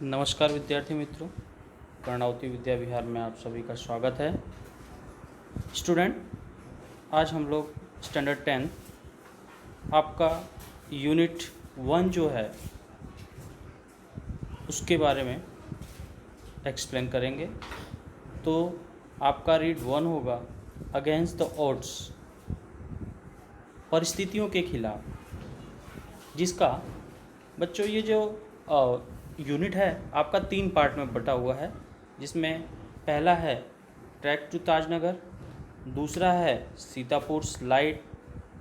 नमस्कार विद्यार्थी मित्रों, कर्णावती विद्या विहार में आप सभी का स्वागत है। स्टूडेंट, आज हम लोग स्टैंडर्ड 10 आपका यूनिट 1 जो है उसके बारे में एक्सप्लेन करेंगे। तो आपका रीड 1 होगा अगेंस्ट द ऑड्स, परिस्थितियों के खिलाफ, जिसका बच्चों ये जो यूनिट है आपका 3 पार्ट में बटा हुआ है, जिसमें पहला है ट्रैक टू ताजनगर, दूसरा है सीतापुर स्लाइड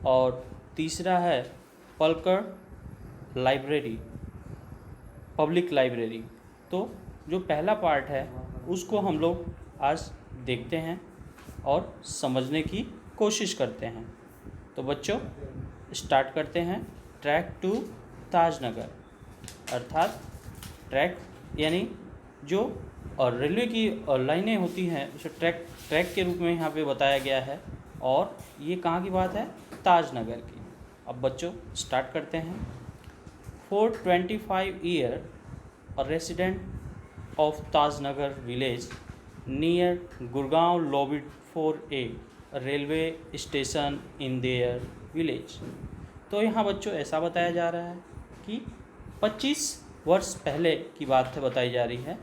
और तीसरा है पलक्कड़ लाइब्रेरी, पब्लिक लाइब्रेरी। तो जो पहला पार्ट है उसको हम लोग आज देखते हैं और समझने की कोशिश करते हैं। तो बच्चों स्टार्ट करते हैं। ट्रैक टू ताजनगर अर्थात ट्रैक यानी जो रेलवे की लाइनें होती हैं उसे ट्रैक के रूप में यहाँ पे बताया गया है, और ये कहाँ की बात है? ताजनगर की। अब बच्चों स्टार्ट करते हैं। For 25 years, a resident of Tajnagar village near Gurgaon lobbied for a railway station in their village। तो यहाँ बच्चों ऐसा बताया जा रहा है कि 25 वर्ष पहले की बात बताई जा रही है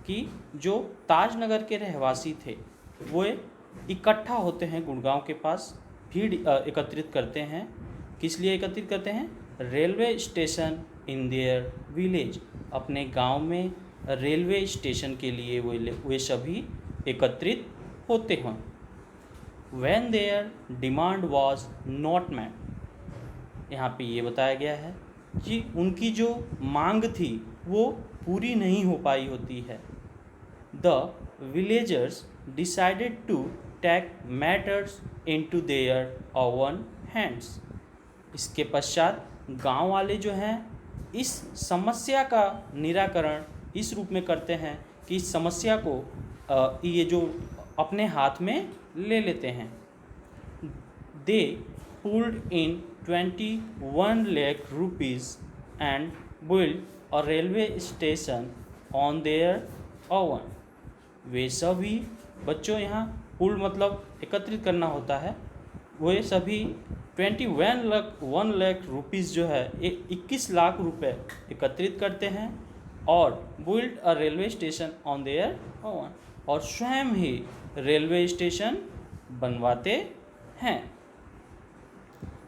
कि जो ताजनगर के रहवासी थे वो इकट्ठा होते हैं गुड़गांव के पास, भीड़ एकत्रित करते हैं। किस लिए एकत्रित करते हैं? Railway station in their village, अपने गांव में रेलवे स्टेशन के लिए वे सभी एकत्रित होते हैं। When their demand was not met, यहाँ पे ये बताया गया है कि उनकी जो मांग थी वो पूरी नहीं हो पाई होती है। The villagers decided to take matters into their own hands. इसके पश्चात गांव वाले जो हैं इस समस्या का निराकरण इस रूप में करते हैं कि इस समस्या को ये जो अपने हाथ में ले लेते हैं। दे pulled in 21 lakh rupees and built a railway station on their own। वे सभी बच्चों, यहाँ पुल मतलब एकत्रित करना होता है, वे सभी 1 लाख रुपीज़ जो है 21 लाख रुपए एकत्रित करते हैं और build a railway station on their own, और स्वयं ही रेलवे स्टेशन बनवाते हैं।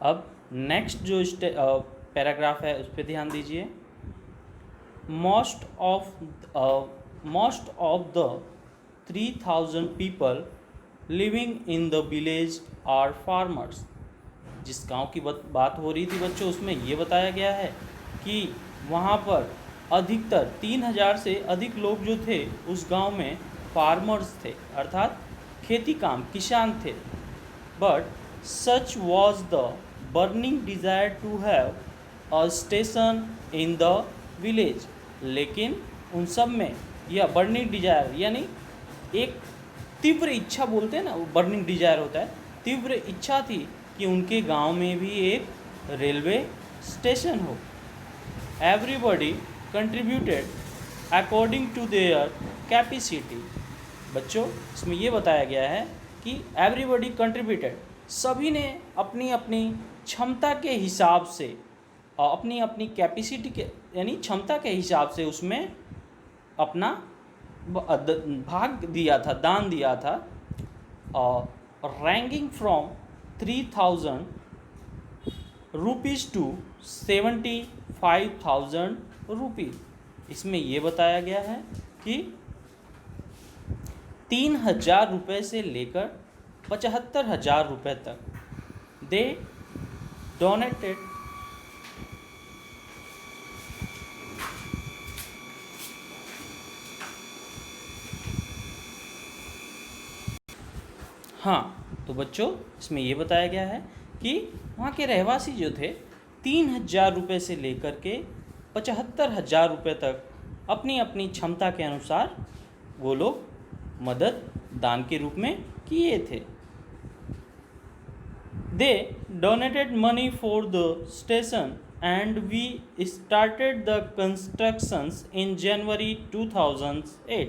अब नेक्स्ट जो पैराग्राफ है उस पर ध्यान दीजिए। Most of the 3000 people living in the village are farmers. जिस गांव की बात हो रही थी बच्चों, उसमें ये बताया गया है कि वहाँ पर अधिकतर 3000 से अधिक लोग जो थे उस गांव में फार्मर्स थे, अर्थात खेती काम किसान थे। But such was the burning desire to have a station in the village. लेकिन उन सब में यह बर्निंग डिज़ायर यानी एक तीव्र इच्छा, बोलते हैं ना, वो बर्निंग डिज़ायर होता है, तीव्र इच्छा थी कि उनके गांव में भी एक रेलवे स्टेशन हो। Everybody contributed according to their capacity. बच्चों इसमें ये बताया गया है कि एवरीबॉडी कंट्रीब्यूटेड, सभी ने अपनी अपनी क्षमता के हिसाब से और अपनी अपनी कैपेसिटी के यानी क्षमता के हिसाब से उसमें अपना भाग दिया था, दान दिया था। और ranking from 3000 rupees to 75,000 rupees. इसमें ये बताया गया है कि 3000 रुपये से लेकर 75,000 रुपये तक दे डोनेटेड हाँ, तो बच्चों इसमें ये बताया गया है कि वहाँ के रहवासी जो थे 3000 रुपये से लेकर के 75,000 रुपये तक अपनी अपनी क्षमता के अनुसार वो लोग मदद दान के रूप में किए थे। They donated money for the station and we started the constructions in January 2008।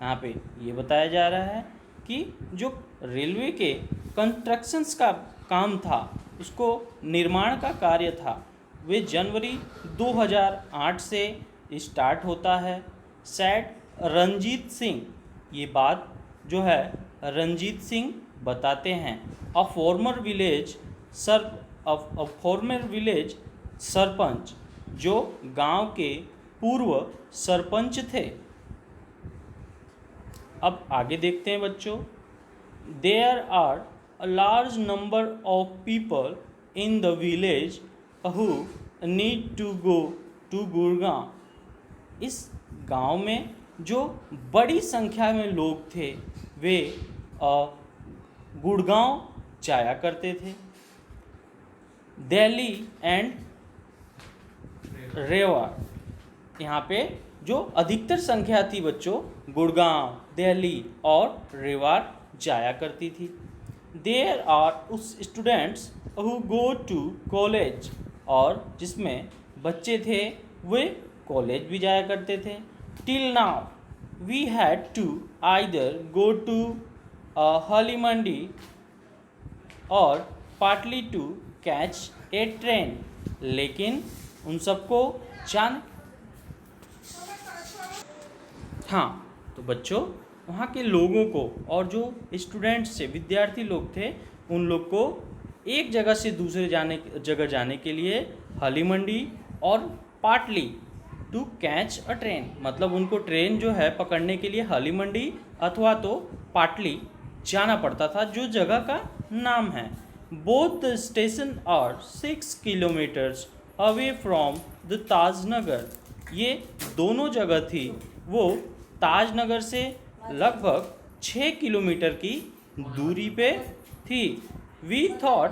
यहाँ पे ये बताया जा रहा है कि जो रेलवे के कंस्ट्रक्शंस का काम था, उसको निर्माण का कार्य था, वे जनवरी 2008 से स्टार्ट होता है। सेड रंजीत सिंह, ये बात जो है रंजीत सिंह बताते हैं। अ फॉर्मर विलेज सरपंच, जो गांव के पूर्व सरपंच थे। अब आगे देखते हैं बच्चों। There are a large number of people in the village who need to go to Gurgaon. इस गांव में जो बड़ी संख्या में लोग थे, वे गुड़गांव जाया करते थे। दिल्ली एंड रेवा, यहाँ पे जो अधिकतर संख्या थी बच्चों, गुड़गांव, दिल्ली और रेवाड़ जाया करती थी। There are us students who go to college, और जिसमें बच्चे थे वे कॉलेज भी जाया करते थे। Till now we had to either go to Hali Mandi और partly to catch a train, लेकिन उन सबको हाँ, तो बच्चों वहाँ के लोगों को और जो स्टूडेंट्स थे, विद्यार्थी लोग थे, उन लोग को एक जगह से दूसरे जगह जाने के लिए हली मंडी और partly to catch a train, मतलब उनको ट्रेन जो है पकड़ने के लिए हली मंडी अथवा तो पाटली जाना पड़ता था, जो जगह का नाम है। Both the station are 6 kilometres away from the Tajnagar, ये दोनों जगह थी वो ताजनगर से लगभग 6 किलोमीटर की दूरी पे थी। We thought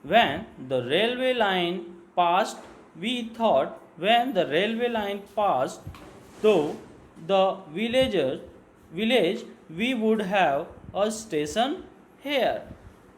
when the railway line passed to the village we would have a station here.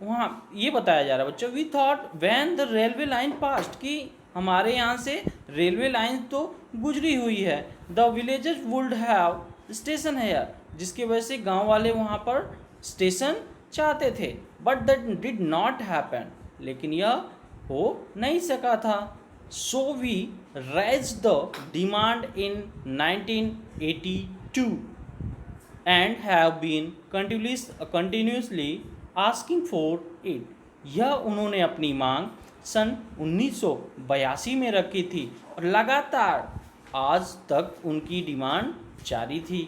वहाँ ये बताया जा रहा है बच्चों, we thought when the railway line passed, कि हमारे यहाँ से रेलवे लाइन तो गुजरी हुई है। The villagers would have station here, जिसकी वजह से गांव वाले वहाँ पर स्टेशन चाहते थे। But that did not happen, लेकिन यह हो नहीं सका था। So we raise the demand in 1982 and have been continuously asking for it. यह उन्होंने अपनी मांग सन 1982 में रखी थी और लगातार आज तक उनकी डिमांड जारी थी।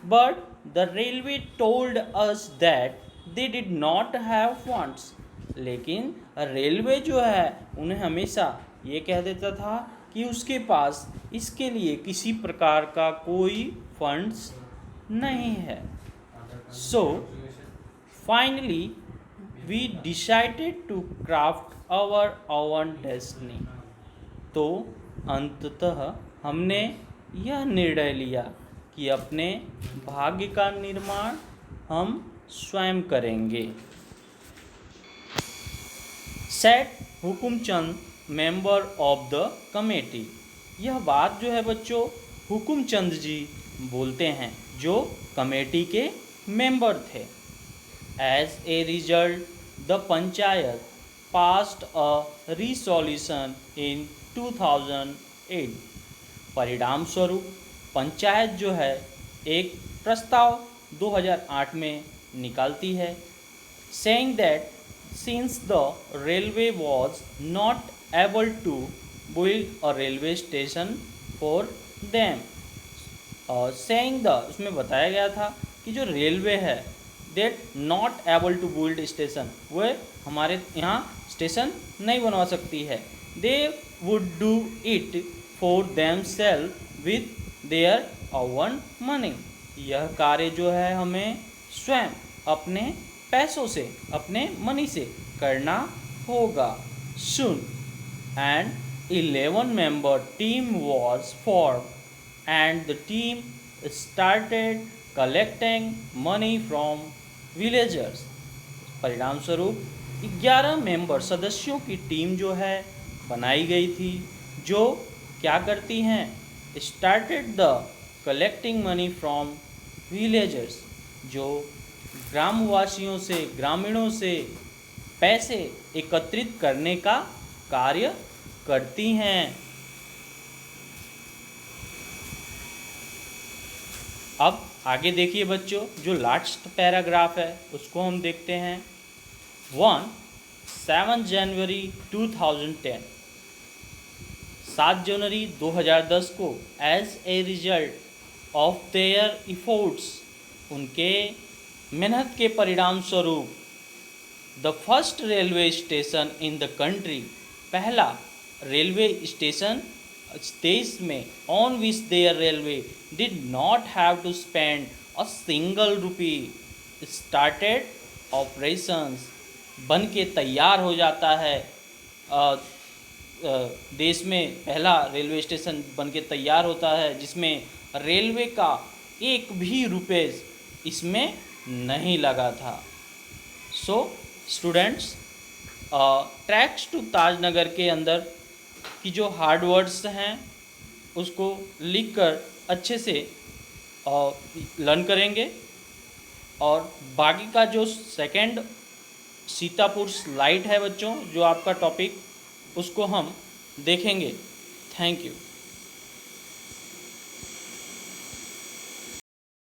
But the railway told us that they did not have funds, लेकिन रेलवे जो है उन्हें हमेशा ये कह देता था कि उसके पास इसके लिए किसी प्रकार का कोई फंड्स नहीं है। So finally we decided to craft our own destiny. तो अंततः हमने यह निर्णय लिया कि अपने भाग्य का निर्माण हम स्वयं करेंगे। Set Hukumchand member of the committee, यह बात जो है बच्चों हुकुमचंद जी बोलते हैं, जो कमेटी के मेंबर थे। As a result the panchayat passed a resolution in 2008, परिणाम स्वरूप पंचायत जो है एक प्रस्ताव 2008 में निकालती है, saying that since the railway was not able to build a railway station for them, और सेइंग द, उसमें बताया गया था कि जो रेलवे है that not able to build station, वह हमारे यहाँ स्टेशन नहीं बनवा सकती है। They would do it for themselves with their own money, यह कार्य जो है हमें स्वयं अपने पैसों से, अपने मनी से करना होगा। Soon and 11 member team was formed and the team started collecting money from villagers। परिणाम स्वरूप 11 मेंबर सदस्यों की टीम जो है बनाई गई थी, जो क्या करती हैं, started the collecting money from villagers, जो ग्रामवासियों से, ग्रामीणों से पैसे एकत्रित करने का कार्य करती हैं। अब आगे देखिए बच्चों, जो लास्ट पैराग्राफ है उसको हम देखते हैं। 7 जनवरी 2010, 7 जनवरी 2010 को as a result of their efforts, उनके मेहनत के परिणाम स्वरूप, the first railway station in the country, पहला रेलवे स्टेशन देश में, on which their railway did not have to spend a single rupee, started operations, बन के तैयार हो जाता है। देश में पहला रेलवे स्टेशन बन के तैयार होता है जिसमें रेलवे का एक भी रुपये इसमें नहीं लगा था। So students, tracks to Tajnagar के अंदर की जो हार्ड वर्ड्स हैं उसको लिखकर अच्छे से लर्न करेंगे, और बाकी का जो सेकंड सीतापुर स्लाइड है बच्चों, जो आपका टॉपिक, उसको हम देखेंगे। Thank you.